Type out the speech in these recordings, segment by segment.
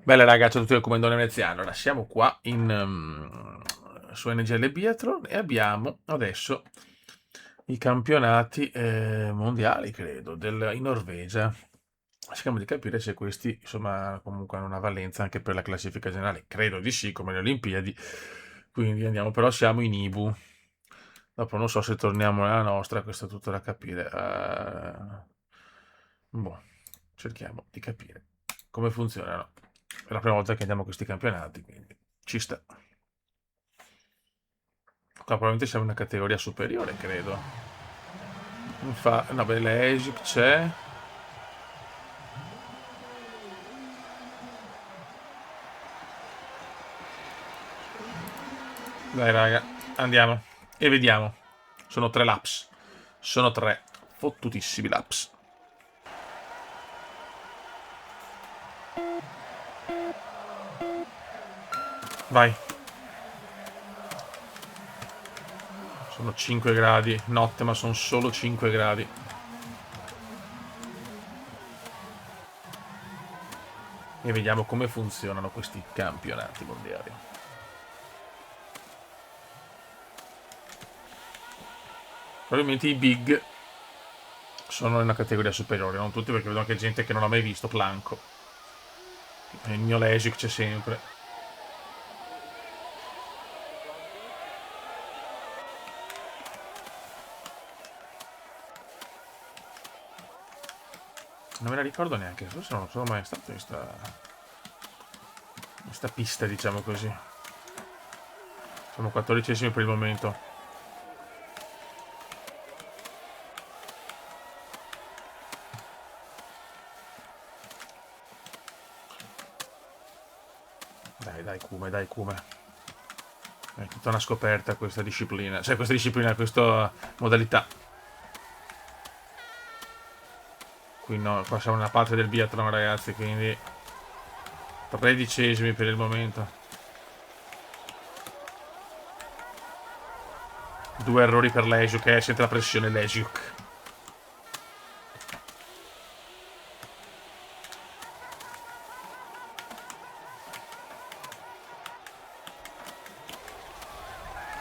Bella ragazzi, tutti del Comandone Veneziano. Allora, siamo qua su NGL Biathlon e abbiamo adesso i campionati mondiali, credo, in Norvegia. Cerchiamo di capire se questi, insomma, comunque hanno una valenza anche per la classifica generale. Credo di sì, come le Olimpiadi. Quindi andiamo, però siamo in Ibu. Dopo non so se torniamo nella nostra, questo è tutto da capire. Boh, cerchiamo di capire come funzionano. È la prima volta che andiamo a questi campionati, quindi ci sta. Qua probabilmente siamo in una categoria superiore, credo. No, beh, l'Esic c'è. Dai, raga, andiamo e vediamo. Sono 3 laps. Sono 3 fottutissimi laps. Vai. Sono 5 gradi. Notte, ma sono solo 5 gradi. E vediamo come funzionano questi campionati mondiali. Probabilmente i big sono in una categoria superiore, non tutti perché vedo anche gente che non ha mai visto Planco. Il mio Lesic c'è sempre. Non me la ricordo neanche, forse non sono mai stato in questa pista, diciamo così. Siamo 14esimi per il momento. Dai, dai, Kume, dai, Kume. È tutta una scoperta questa disciplina. Cioè, questa modalità. Qui no, qua siamo nella parte del biathlon, ragazzi, quindi 13esimi per il momento. 2 errori per Legiuk, sente la pressione Legiuk.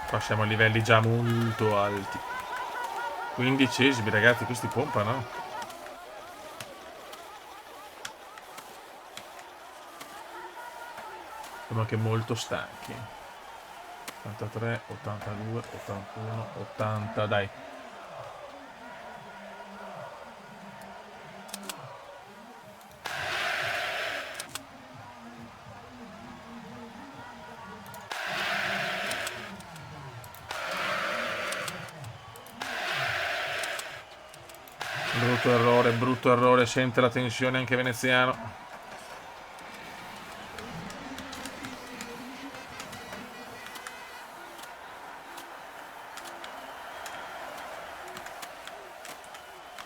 Qua siamo a livelli già molto alti. 15esimi, ragazzi, questi pompano. Siamo anche molto stanchi. 83, 82, 81, 80, dai. Brutto errore, sente la tensione anche veneziano.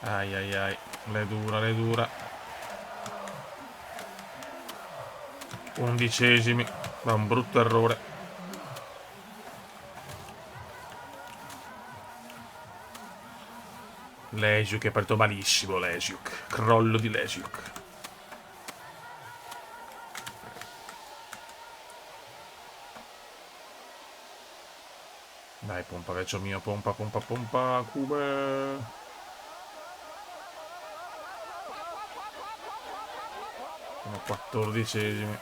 Ai ai ai, le dura, le dura. 11esimi, da un brutto errore. Lesiuk è partito malissimo, Lesiuk. Crollo di Lesiuk. Dai, pompa, vecchio mio, pompa, pompa, pompa, Cube. Sono 14esimi.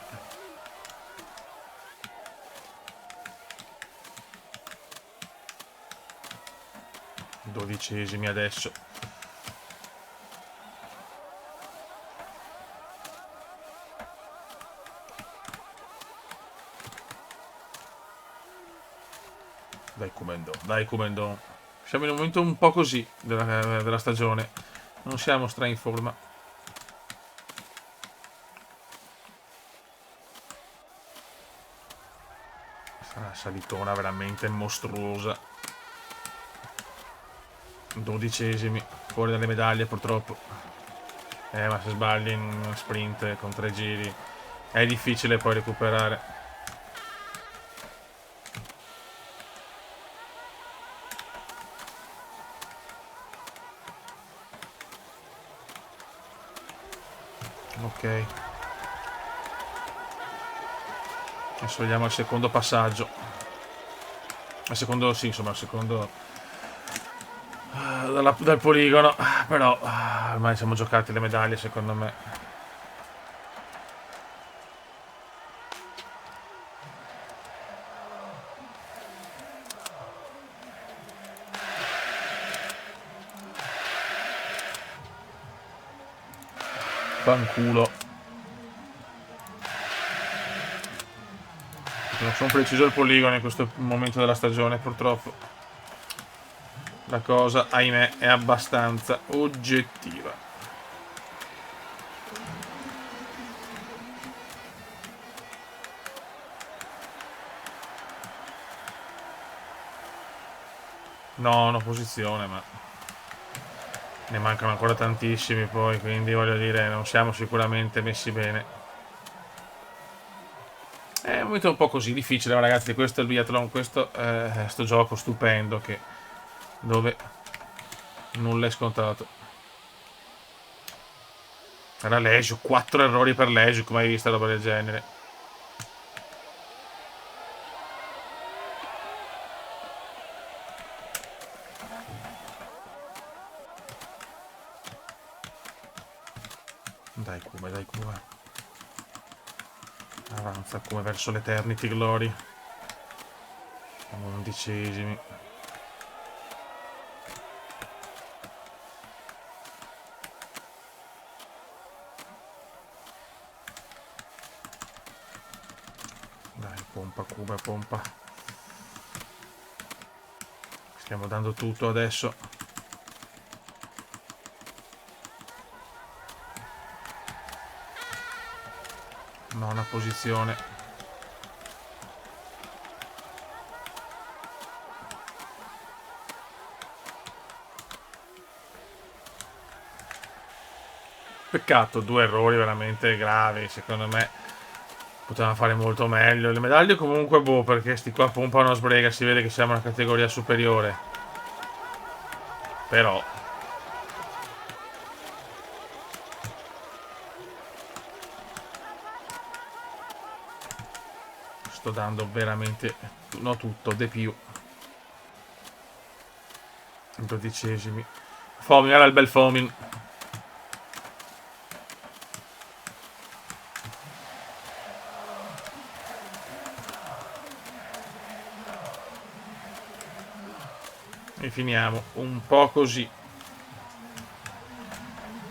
12esimi adesso. Dai Comendo, dai Comendo. Siamo in un momento un po' così della stagione. Non siamo stra in forma. Sarà una salitona veramente mostruosa. 12esimi. Fuori dalle medaglie purtroppo. Ma se sbagli in sprint con 3 giri è difficile poi recuperare. Ok. Adesso vediamo il secondo passaggio. Il secondo, sì, insomma, il secondo dal poligono. Però ormai siamo giocati le medaglie, secondo me. Fanculo. Non sono preciso il poligono in questo momento della stagione, purtroppo. La cosa, ahimè, è abbastanza oggettiva. Nona posizione, ma ne mancano ancora tantissimi poi, quindi voglio dire, non siamo sicuramente messi bene. È un momento un po' così difficile, ma ragazzi, questo è il biathlon, questo è sto gioco stupendo dove nulla è scontato. Era Legiuk, 4 errori per Legiuk, mai vista roba del genere. Dai Kuma, dai Kuma. Avanza come verso l'Eternity Glory. Siamo 11esimi. Dai, pompa Kuma, pompa. Stiamo dando tutto adesso. Nona posizione. Peccato, 2 errori veramente gravi, secondo me potevamo fare molto meglio. Le medaglie comunque, boh, perché sti qua pompano a sbrega, si vede che siamo una categoria superiore. Però sto dando veramente, no, tutto, de più. 12esimi. Fomin, era il bel Fomin. E finiamo un po' così.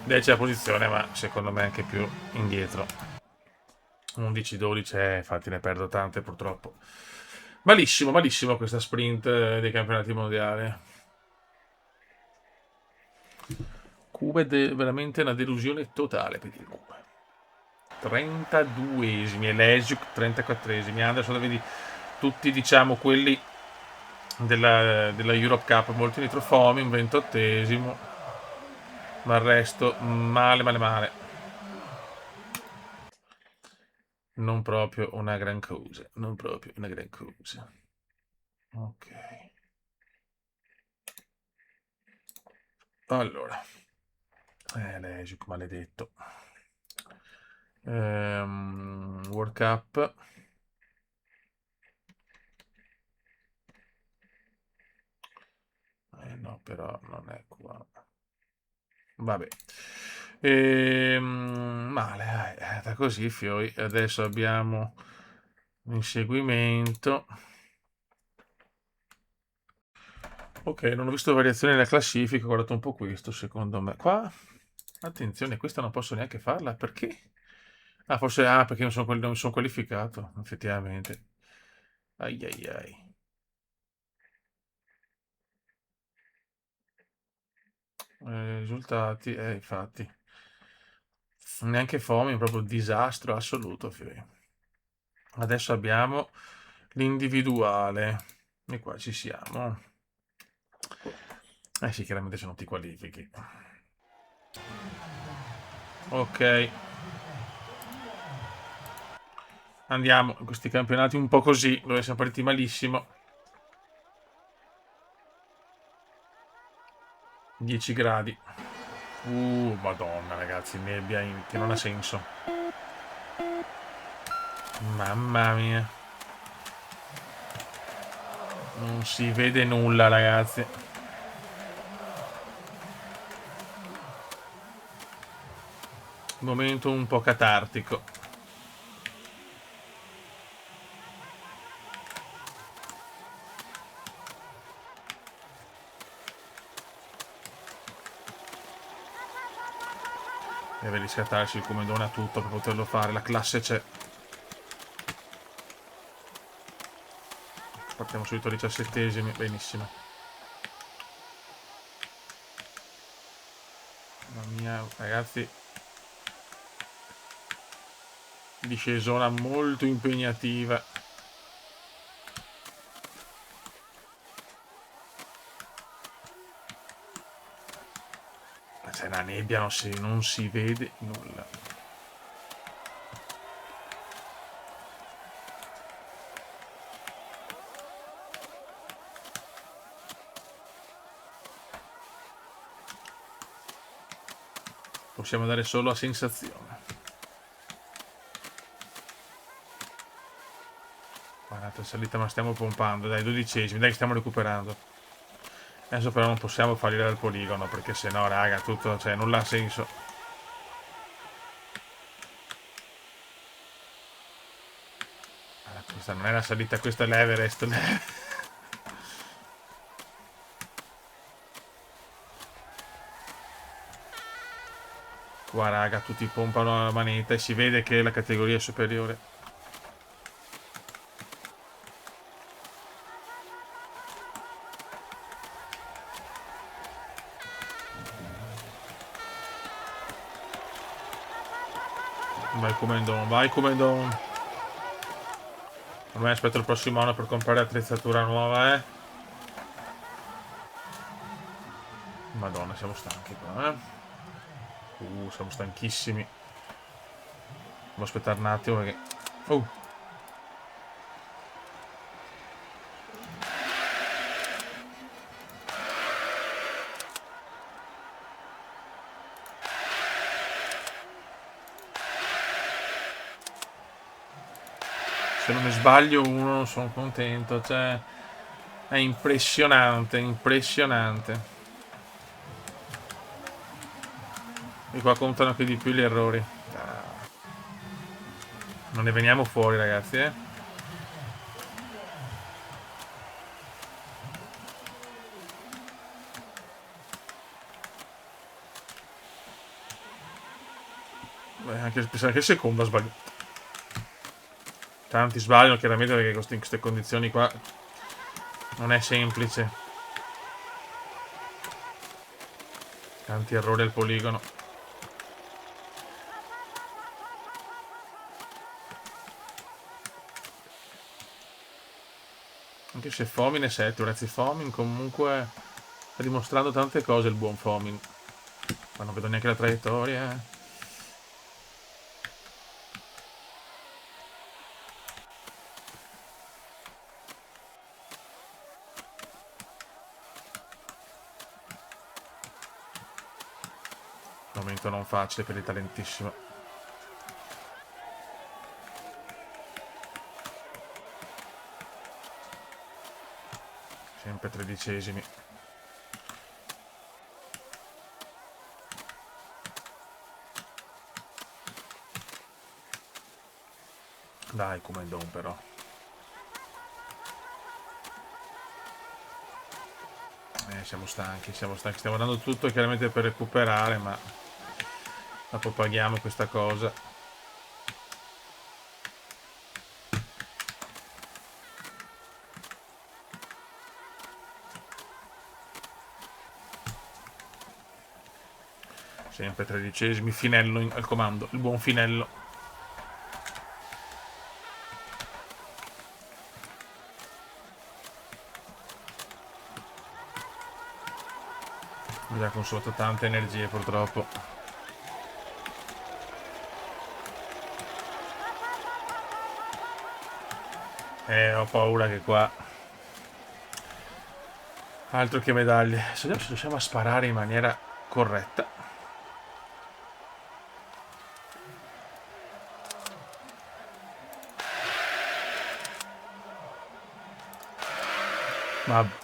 10ª posizione, ma secondo me anche più indietro. 11-12, infatti ne perdo tante purtroppo. Malissimo, malissimo questa sprint dei campionati mondiali. Cuba è veramente una delusione totale per il Cuba. 32esimi e Lesiuk 34esimi. Anderson, vedi tutti, diciamo, quelli della Europe Cup molto dietro. Fomin 28esimo, ma il resto male male male. Non proprio una gran cosa, non proprio una gran cosa. Ok, allora, Lesiuk maledetto. World Cup. No, però non è qua. Vabbè. Male, da così, Fioi. Adesso abbiamo l'inseguimento. Ok, non ho visto variazioni nella classifica, ho guardato un po' questo, secondo me. Qua, attenzione, questa non posso neanche farla, perché? Ah, forse, perché non mi sono qualificato, effettivamente. Ai ai ai. Risultati, infatti. Neanche Fomi, proprio disastro assoluto, Fiori. Adesso abbiamo l'individuale. E qua ci siamo. Eh sì, chiaramente se non ti qualifichi. Ok. Andiamo in questi campionati un po' così, dove siamo partiti malissimo. 10 gradi. Madonna ragazzi, nebbia che non ha senso. Mamma mia. Non si vede nulla, ragazzi. Momento un po' catartico. Deve riscattarci il comandone a tutto per poterlo fare. La classe c'è. Partiamo subito ai 17esimi. Benissimo. Mamma mia, ragazzi. Discesona molto impegnativa. C'è la nebbia, non si vede nulla. Possiamo dare solo a sensazione. Guardate, salita, ma stiamo pompando. Dai, 12esimi, dai, stiamo recuperando. Adesso però non possiamo fallire dal poligono, perché sennò, raga, tutto, cioè, nulla ha senso. Questa non è la salita, questa è l'Everest. Qua, raga, tutti pompano la manetta e si vede che la categoria è superiore. Vai Comendon, vai Comendon. Ormai aspetto il prossimo anno per comprare attrezzatura nuova, eh. Madonna, siamo stanchi qua, eh. Siamo stanchissimi. Devo aspettare un attimo perché... Se non mi sbaglio uno, non sono contento. Cioè, è impressionante, impressionante. E qua contano anche di più gli errori. Non ne veniamo fuori, ragazzi, eh. Beh, anche il secondo ha sbagliato. Tanti sbagliano chiaramente perché in queste condizioni qua non è semplice. Tanti errori al poligono. Anche se Fomin è 7, ragazzi, Fomin comunque sta dimostrando tante cose il buon Fomin. Ma non vedo neanche la traiettoria, eh. Momento non facile per il talentissimo. Sempre 13esimi. Dai, Comendon però. Siamo stanchi, stiamo dando tutto chiaramente per recuperare, ma dopo paghiamo questa cosa. Sempre 13esimi, Finello al comando, il buon Finello. Mi ha consumato tante energie purtroppo. Ho paura che qua... Altro che medaglie. Vediamo se riusciamo a sparare in maniera corretta. Vabbè.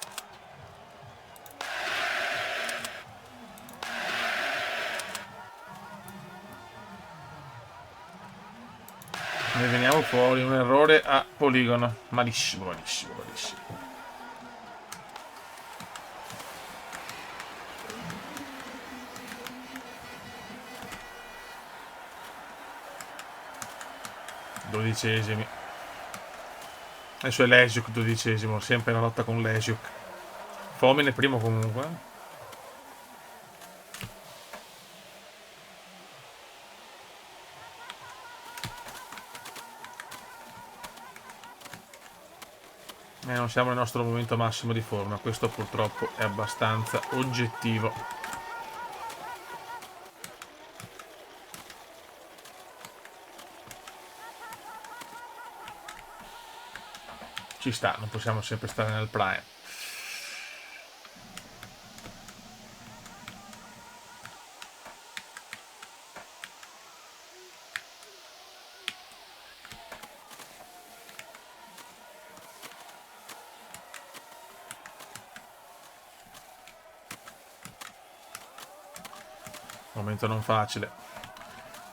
Ne veniamo fuori, un errore a poligono. Malissimo, malissimo, malissimo. Dodicesimi. Adesso è Lesiuk 12esimo, sempre la lotta con Lesiuk. Fomine primo comunque. Non siamo nel nostro momento massimo di forma, questo purtroppo è abbastanza oggettivo. Ci sta, non possiamo sempre stare nel prime. Momento non facile.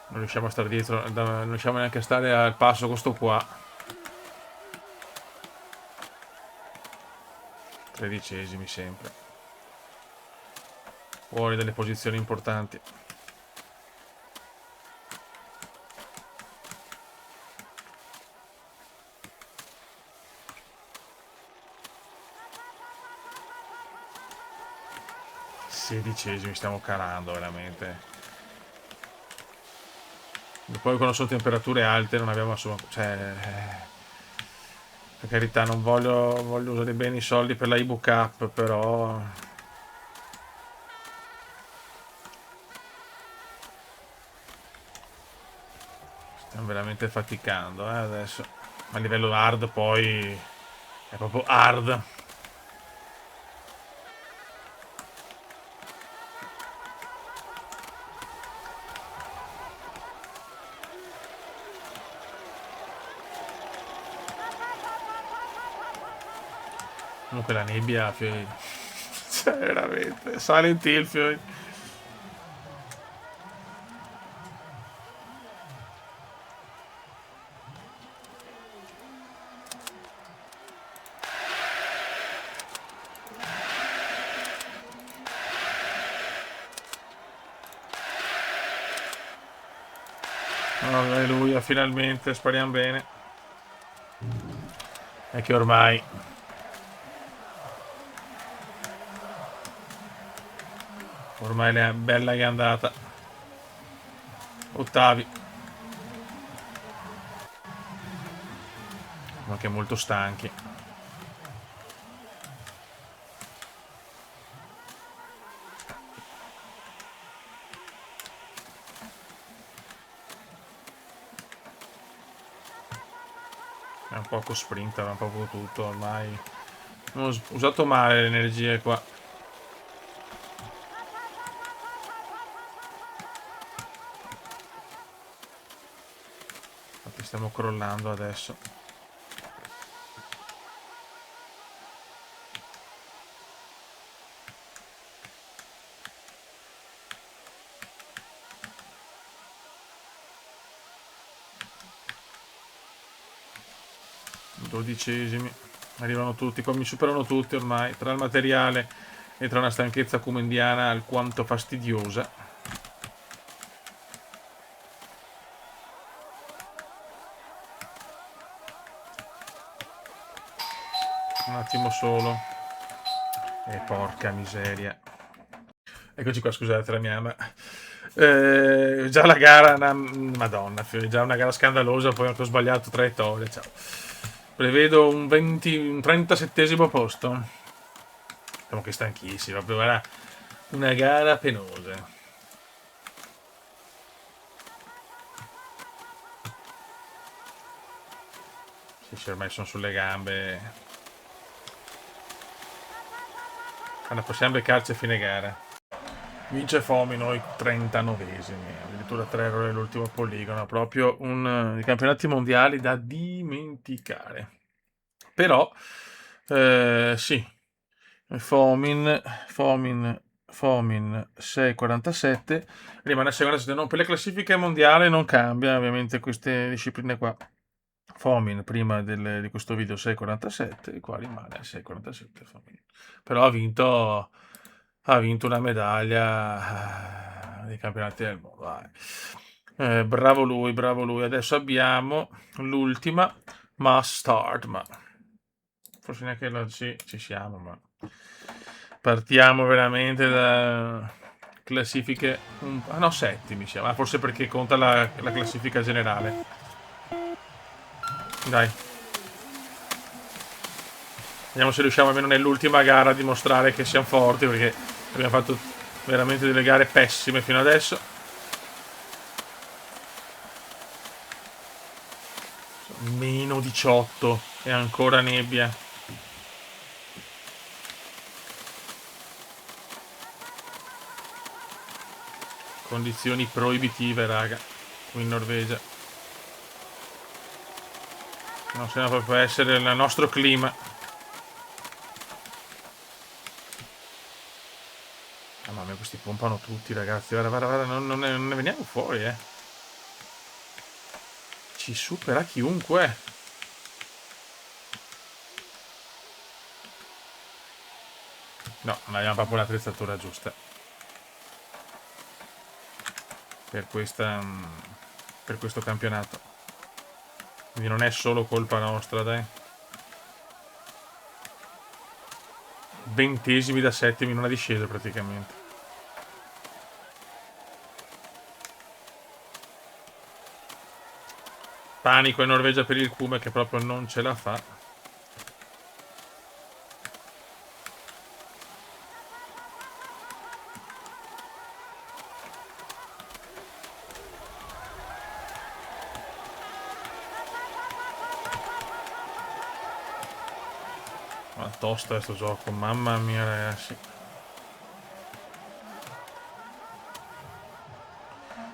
Non riusciamo a stare dietro, non riusciamo neanche a stare al passo con sto qua. 13esimi sempre. Fuori dalle posizioni importanti. Sedicesimi, stiamo calando veramente. E poi quando sono temperature alte non abbiamo assolutamente... Cioè... Per carità, non voglio usare bene i soldi per la ebook up, però... Stiamo veramente faticando, adesso. A livello hard poi... È proprio hard. Comunque la nebbia, cioè, veramente, Silent Hill, fioi. Alleluia, finalmente, spariamo bene. È che ormai... Ormai è bella che è andata. Ottavi. Ma che molto stanchi. È un poco sprinter, un poco tutto ormai. Ho usato male le energie qua. Infatti stiamo crollando adesso. Dodicesimi. Arrivano tutti, qua mi superano tutti ormai. Tra il materiale e tra una stanchezza comendiana alquanto fastidiosa. Un attimo solo. E porca miseria. Eccoci qua, scusate la mia... già la gara, madonna, già una gara scandalosa, poi anche ho sbagliato traiettoria, ciao. Prevedo un 37esimo posto. Siamo che stanchissimi, proprio era una gara penosa. Sì, ormai sono sulle gambe. Allora, possiamo beccarci a fine gara. Vince Fomi, noi 39esimi, addirittura 3 errori all'ultimo poligono, proprio i campionati mondiali da dimenticare. Però, sì, Fomin 6,47, rimane a seconda, se non per le classifiche mondiali non cambia ovviamente queste discipline qua. Fomin prima di questo video 6,47 e qua rimane a 6,47 Fomin. Però ha vinto una medaglia dei campionati del mondo. Dai. Bravo lui, bravo lui. Adesso abbiamo l'ultima Must Start, ma forse neanche ci siamo, ma partiamo veramente da classifiche ah no, settimi siamo. Ah, forse perché conta la classifica generale. Dai, vediamo se riusciamo almeno nell'ultima gara a dimostrare che siamo forti, perché abbiamo fatto veramente delle gare pessime fino adesso. Meno 18 e ancora nebbia. Condizioni proibitive, raga, qui in Norvegia. Non sembra proprio essere il nostro clima. Mamma mia, questi pompano tutti, ragazzi. Guarda, guarda, guarda, non ne veniamo fuori, eh. Ci supera chiunque. No, non abbiamo proprio l'attrezzatura giusta per questo campionato. Quindi non è solo colpa nostra, dai. 20esimi da settimi in una discesa praticamente. Panico in Norvegia per il Kume che proprio non ce la fa. Ma tosta questo gioco, mamma mia, ragazzi.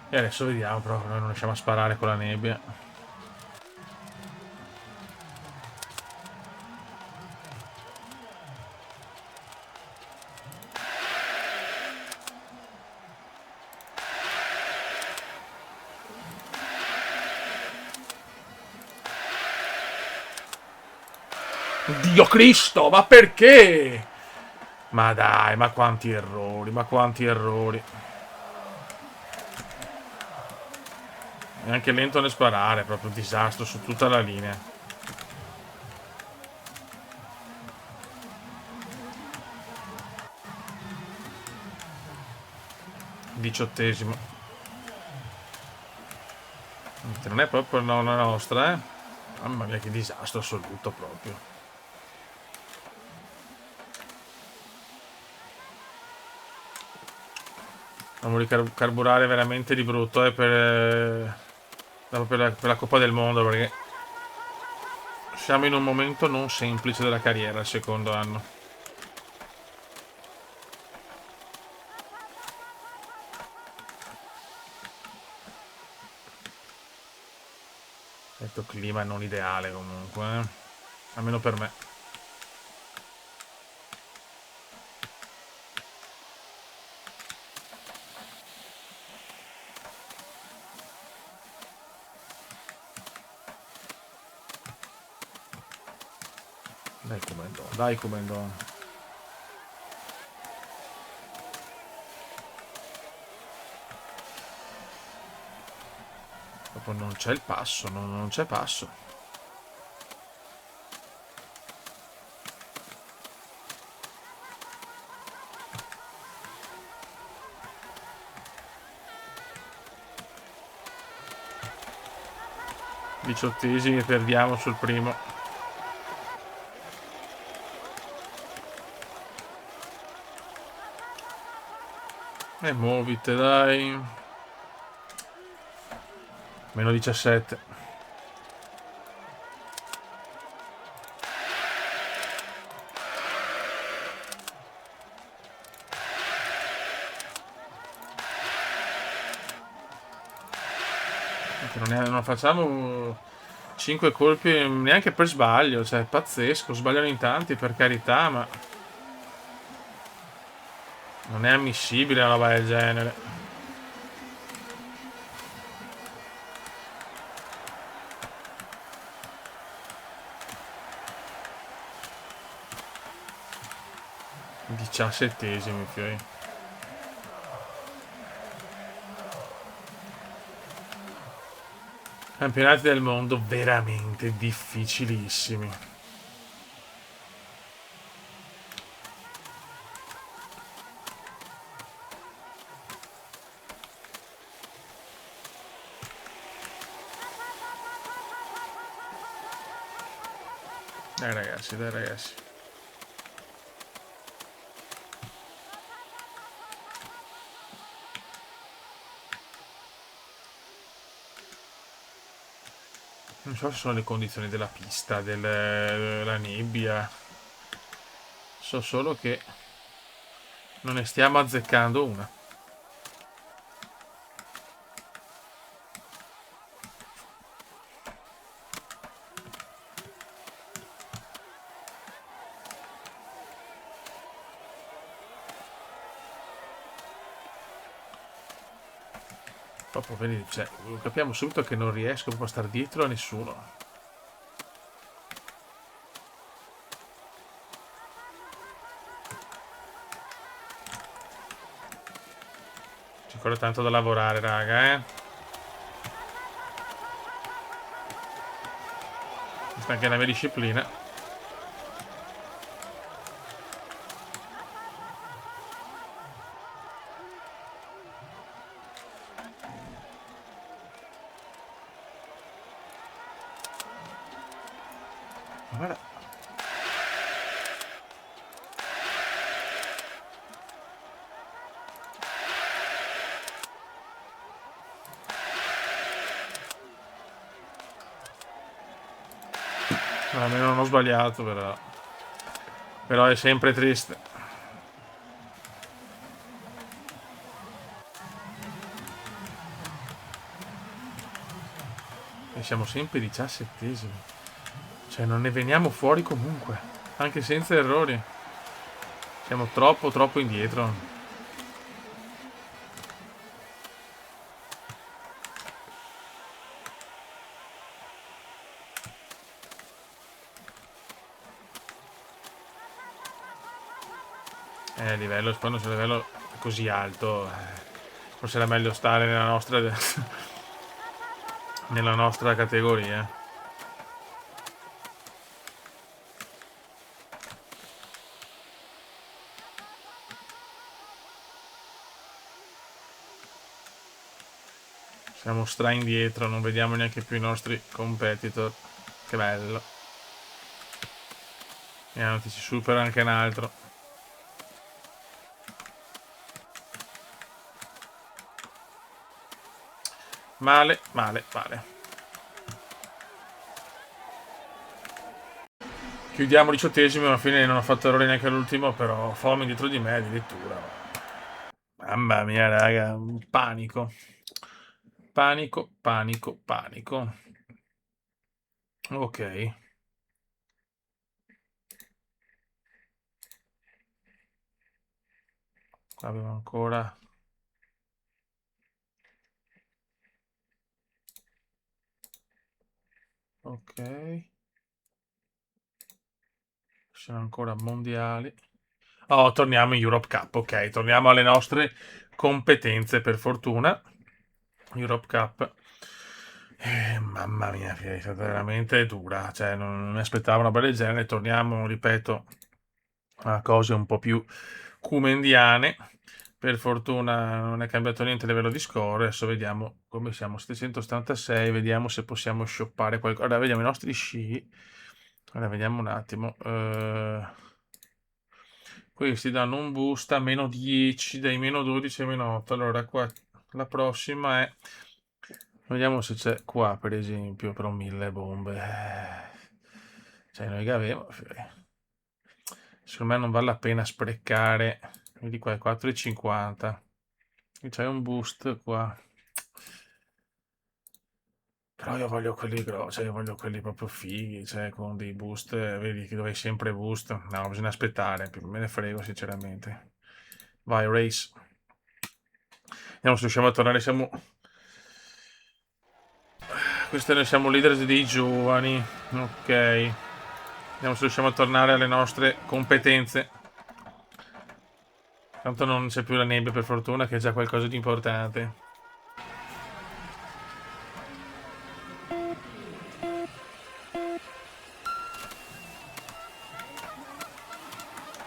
E adesso vediamo, però noi non riusciamo a sparare con la nebbia. Dio Cristo, ma perché? Ma dai, ma quanti errori, ma quanti errori. È anche lento nel sparare, proprio un disastro su tutta la linea. Diciottesimo. Non è proprio la nostra, eh. Mamma mia, che disastro assoluto proprio. Dobbiamo ricarburare veramente di brutto, per la Coppa del Mondo, perché siamo in un momento non semplice della carriera, il secondo anno. Questo clima non ideale comunque, almeno per me. Dai comando, dai comando. Proprio non c'è il passo, non c'è passo. Diciottesimi, perdiamo sul primo. E muovite, dai. Meno 17. Non facciamo 5 colpi neanche per sbaglio, cioè pazzesco, sbagliano in tanti per carità, ma Non è ammissibile una roba del genere. Diciassettesimi, fioi. Campionati del mondo veramente difficilissimi. Dai ragazzi, dai ragazzi. Non so se sono le condizioni della pista, della nebbia. So solo che non ne stiamo azzeccando una. Proprio, vedi, cioè, capiamo subito che non riesco proprio a stare dietro a nessuno. C'è ancora tanto da lavorare, raga, eh. Questa è anche la mia disciplina. Guarda. Almeno non ho sbagliato, però. Però è sempre triste. E siamo sempre 17esimi. Cioè, non ne veniamo fuori comunque. Anche senza errori. Siamo troppo, troppo indietro. Il livello, quando c'è un livello così alto, forse era meglio stare nella nostra categoria. Siamo stra indietro, non vediamo neanche più i nostri competitor. Che bello. E ti ci supera anche un altro. Male, male, male. Chiudiamo 18esimo, alla fine non ho fatto errore neanche all'ultimo, però Fomi dietro di me addirittura. Mamma mia, raga, un panico. Panico, panico, panico. Ok. Qua abbiamo ancora... Ok. Ci sono ancora mondiali. Oh, torniamo in Europe Cup, ok. Torniamo alle nostre competenze, per fortuna. Europe Cup. Mamma mia, è stata veramente dura. Cioè, non mi aspettavo una bella del genere. Torniamo, ripeto, a cose un po' più kumendiane. Per fortuna non è cambiato niente a livello di score. Adesso vediamo come siamo. 786. Vediamo se possiamo shoppare qualcosa. Allora, vediamo i nostri sci. Allora, vediamo un attimo. Questi danno un boost a meno 10, dai meno 12 ai meno 8. Allora, qua la prossima è. Vediamo se c'è qua, per esempio, però 1000 bombe. Cioè, noi che avevo. Secondo me non vale la pena sprecare. Vedi qua, è 4,50. E c'è un boost qua. Però io voglio quelli grossi, cioè io voglio quelli proprio fighi, cioè con dei boost, vedi che dove hai sempre boost. No, bisogna aspettare, me ne frego sinceramente. Vai, race. Vediamo se riusciamo a tornare. Questi noi siamo leader dei giovani. Ok. Vediamo se riusciamo a tornare alle nostre competenze. Tanto non c'è più la nebbia, per fortuna, che è già qualcosa di importante.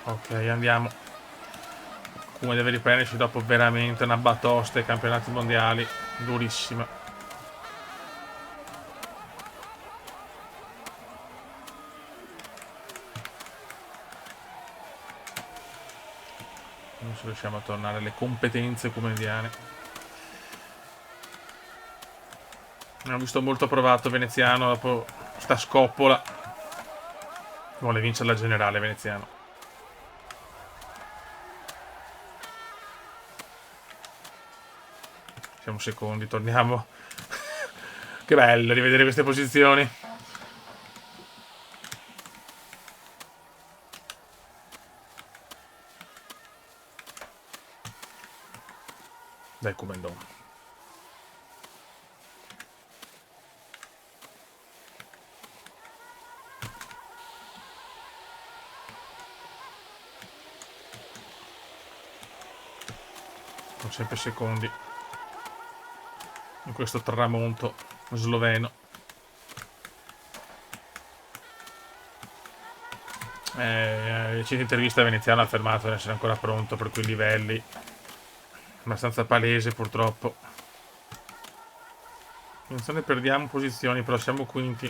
Ok, andiamo. Come deve riprendersi dopo veramente una batosta ai campionati mondiali. Durissima. Non so se riusciamo a tornare alle competenze comediane. Ho visto molto provato Veneziano dopo sta scoppola. Vuole vincere la generale Veneziano. Siamo secondi, torniamo. Che bello rivedere queste posizioni. Dai, Comendon. Sono sempre secondi in questo tramonto sloveno. Il centro intervista veneziano ha affermato di essere ancora pronto per quei livelli. Abbastanza palese, purtroppo. Non so ne perdiamo posizioni, però siamo quinti.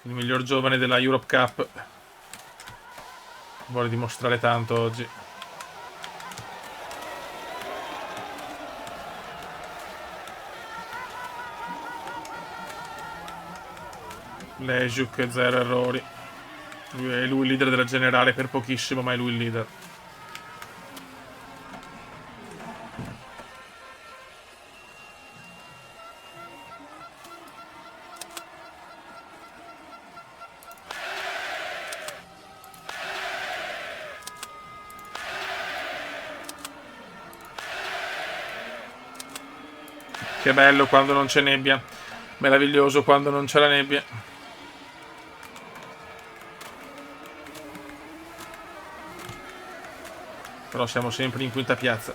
Il miglior giovane della Europe Cup vuole dimostrare tanto oggi. Lejuk, 0 errori. È lui il leader della generale per pochissimo, ma è lui il leader. Che bello quando non c'è nebbia. Meraviglioso quando non c'è la nebbia. Però siamo sempre in quinta piazza.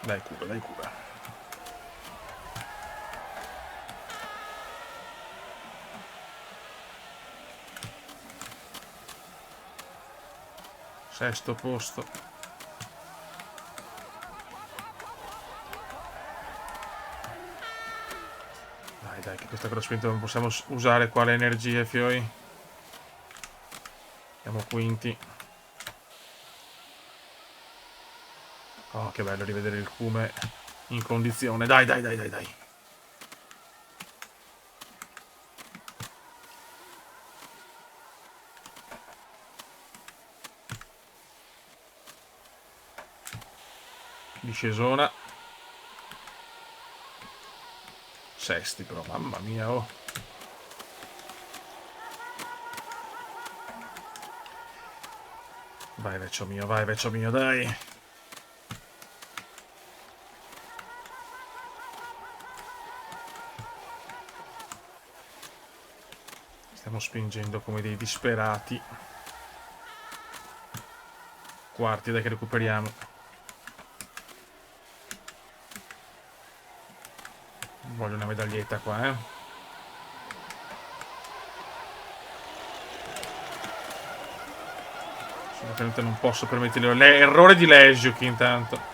Dai cura, dai cura. Sesto posto. Dai, che questa crossfit non possiamo usare qua le energie, fioi. Siamo quinti. Oh, che bello rivedere il Cume in condizione. Dai. Discesona. Sesti però, mamma mia, oh. Vai, vecchio mio, dai. Stiamo spingendo come dei disperati. Quarti, dai che recuperiamo. Voglio una medaglietta qua, eh. Assolutamente non posso permetterlo. Errore di Legiuk intanto.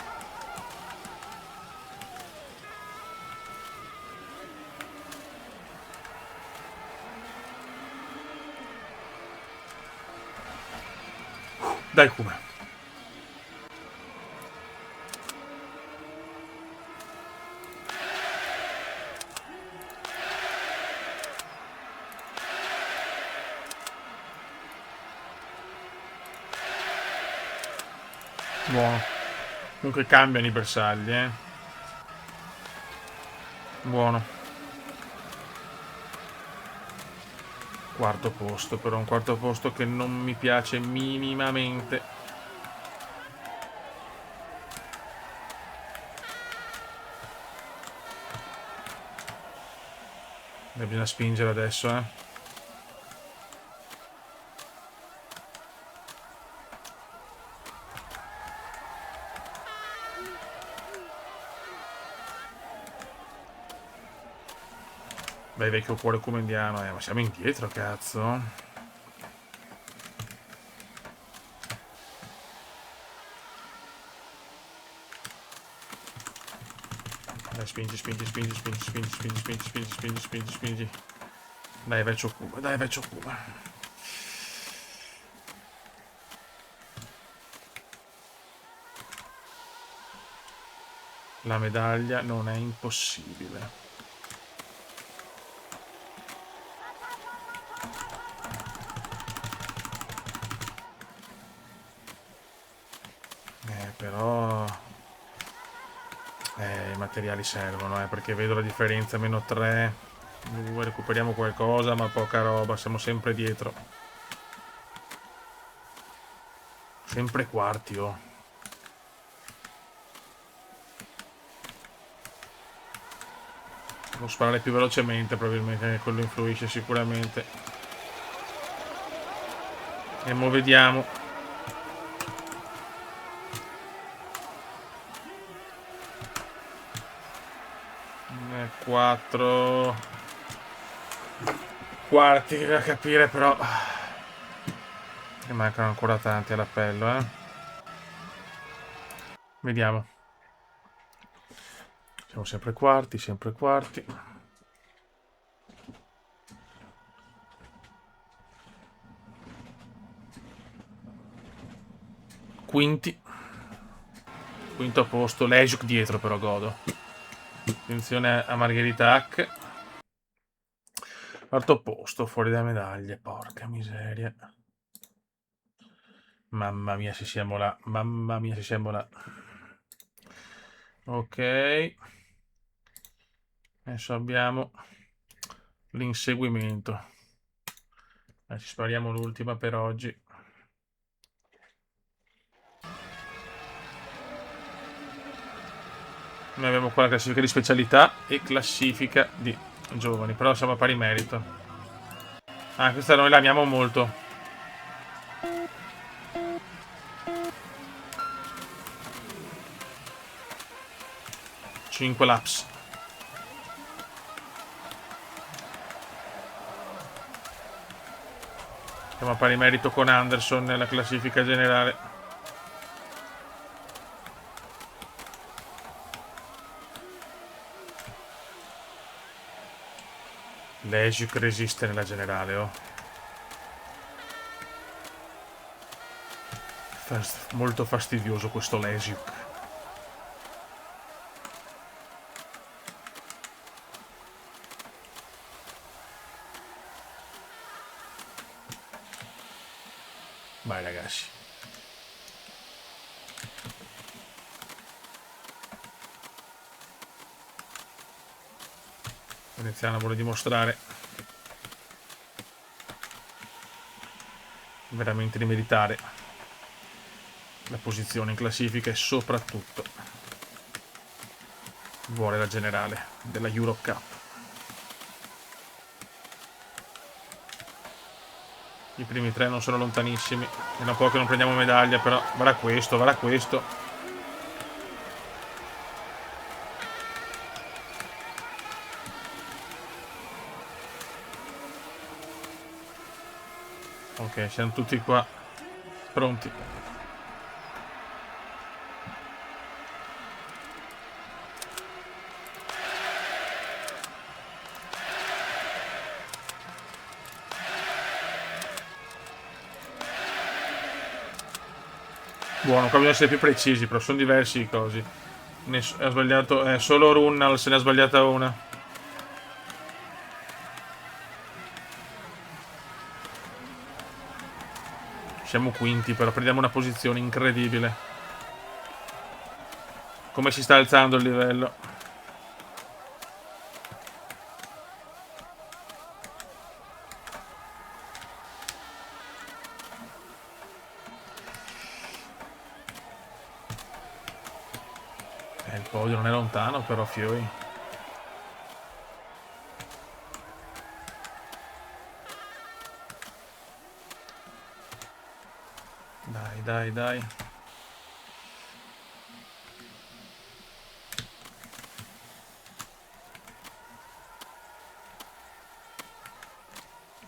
Dai Kuma. Buono. Comunque cambiano i bersagli, eh. Buono. Quarto posto, però un quarto posto che non mi piace minimamente. Bisogna spingere adesso, Beh, vecchio cuore come indiano, ma siamo indietro, cazzo. Dai, spingi, spingi, spingi, spingi, spingi, spingi, spingi, spingi, spingi, spingi, spingi. Dai, vecchio Kuma, dai, vecchio Kuma. La medaglia non è impossibile. Però... i materiali servono, perché vedo la differenza, meno 3. Recuperiamo qualcosa, ma poca roba, siamo sempre dietro. Sempre quarti, oh. Devo sparare più velocemente, probabilmente, quello influisce sicuramente. E mo vediamo. 4 quarti da capire, però ne mancano ancora tanti all'appello, Vediamo. Siamo sempre quarti, sempre quarti. Quinti. Quinto posto, Lejuk dietro però godo. Attenzione a Margherita Hack. Quarto posto, fuori da medaglie, porca miseria. Mamma mia se siamo là, mamma mia se siamo là. Ok. Adesso abbiamo l'inseguimento. Ci spariamo l'ultima per oggi. Noi abbiamo qua la classifica di specialità e classifica di giovani, però siamo a pari merito. Questa noi la amiamo molto. 5 laps. Siamo a pari merito con Anderson nella classifica generale. Legic resiste nella generale, oh. Molto fastidioso questo Legic. Vai ragazzi. Veneziano vuole dimostrare veramente di meritare la posizione in classifica e soprattutto vuole la generale della Europe Cup. I primi 3 non sono lontanissimi. Fino a poco non prendiamo medaglia, però varrà questo, varrà questo. Ok, siamo tutti qua pronti. Buono, qua bisogna essere più precisi, però sono diversi i cosi. Ha sbagliato, solo Runnal se ne ha sbagliata una. Siamo quinti, però prendiamo una posizione incredibile. Come si sta alzando il livello. Il podio non è lontano, però, Fioi. Dai, dai, dai.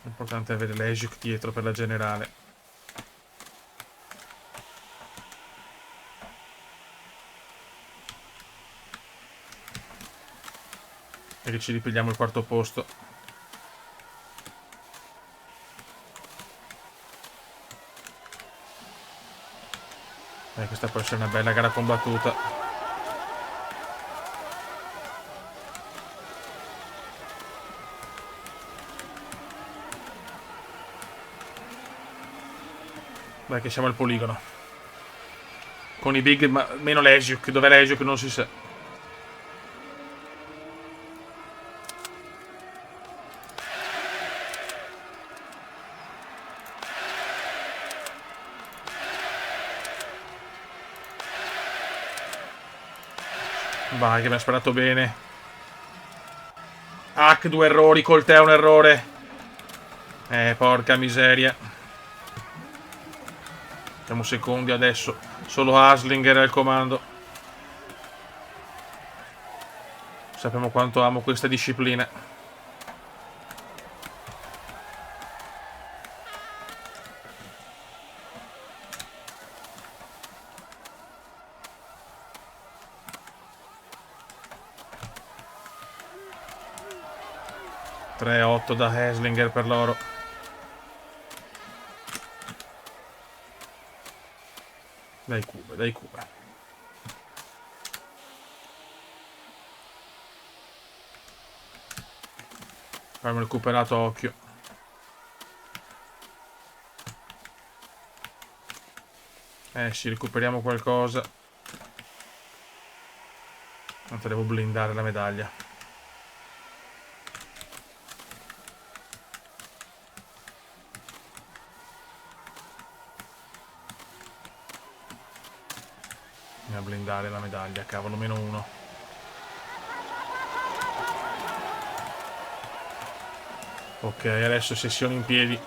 L'importante è avere l'Egic dietro per la generale. E che ci ripigliamo il quarto posto. Questa può essere una bella gara combattuta. Dai che siamo al poligono. Con i big, ma meno l'Egic. Dov'è l'Egic non si sa. Vai che mi ha sparato bene. Hack, 2 errori, col te un errore. Porca miseria. Siamo secondi adesso. Solo Haslinger è al comando. Sappiamo quanto amo questa disciplina. (3-8) da Haslinger per loro. Dai Cube, dai Cube. Abbiamo recuperato occhio. Sì, recuperiamo qualcosa. Tanto devo blindare la medaglia. A blindare la medaglia, cavolo, -1. Ok, adesso sessione in piedi.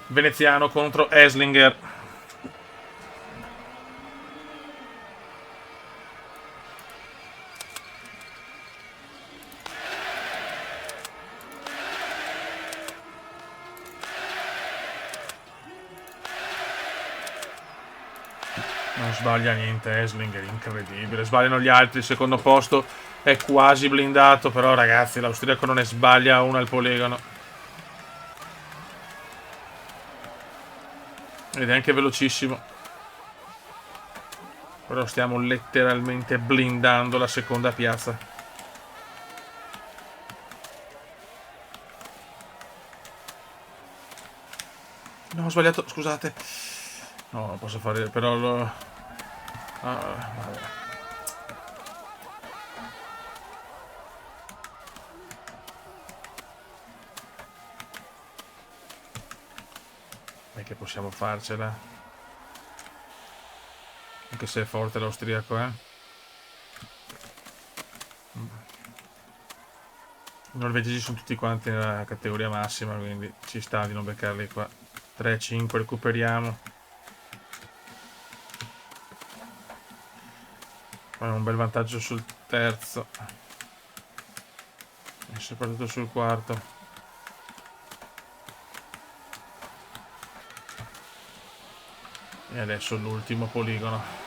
Veneziano contro Eslinger. Non sbaglia niente Eslinger, incredibile. Sbagliano gli altri, il secondo posto è quasi blindato, però ragazzi l'austriaco non ne sbaglia una al poligono. Ed è anche velocissimo. Però stiamo letteralmente blindando la seconda piazza. No, ho sbagliato, scusate. No, non posso fare, però lo... vabbè. E che possiamo farcela. Anche se è forte l'austriaco, I norvegesi sono tutti quanti nella categoria massima, quindi ci sta di non beccarli qua. 3-5, recuperiamo. Abbiamo un bel vantaggio sul terzo. E soprattutto sul quarto. E adesso l'ultimo poligono.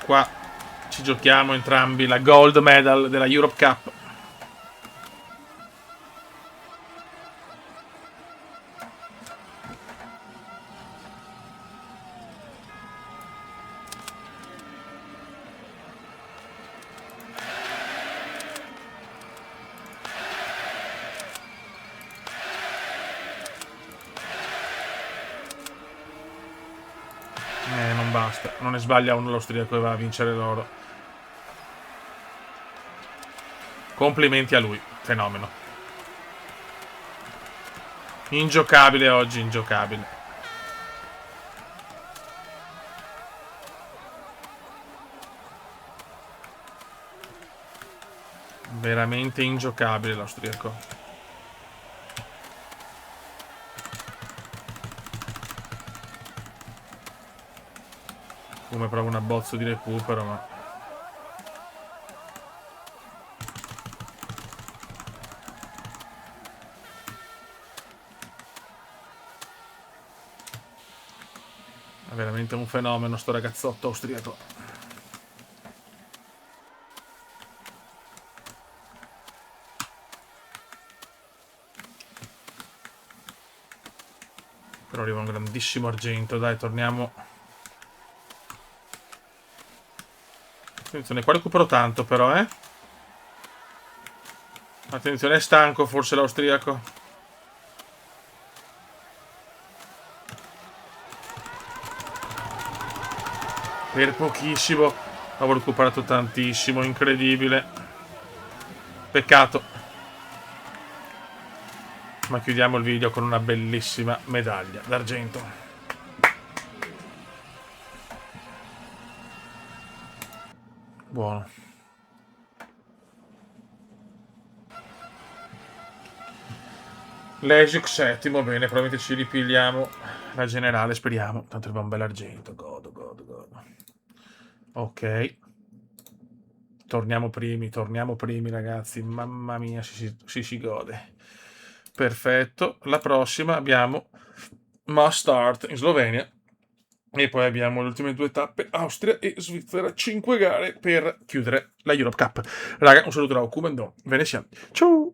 Qua ci giochiamo entrambi la gold medal della Europe Cup. Non basta, non ne sbaglia uno l'austriaco e va a vincere l'oro. Complimenti a lui, fenomeno. Ingiocabile oggi, ingiocabile. Veramente ingiocabile l'austriaco. Come prova un abbozzo di recupero, ma... È veramente un fenomeno sto ragazzotto austriaco. Però arriva un grandissimo argento, dai, torniamo. Attenzione, qua recupero tanto però, eh. Attenzione, è stanco forse l'austriaco. Per pochissimo. Avevo recuperato tantissimo, incredibile. Peccato. Ma chiudiamo il video con una bellissima medaglia d'argento. Buono. Legic settimo, bene, probabilmente ci ripigliamo la generale, speriamo. Tanto arriva un bel argento. Godo, godo, godo. Ok. Torniamo primi, ragazzi. Mamma mia, si gode. Perfetto. La prossima abbiamo Must Start in Slovenia. E poi abbiamo le ultime due tappe, Austria e Svizzera. 5 gare per chiudere la Europe Cup. Raga, un saluto da Ocumendo. Ve ne siamo. Ciao!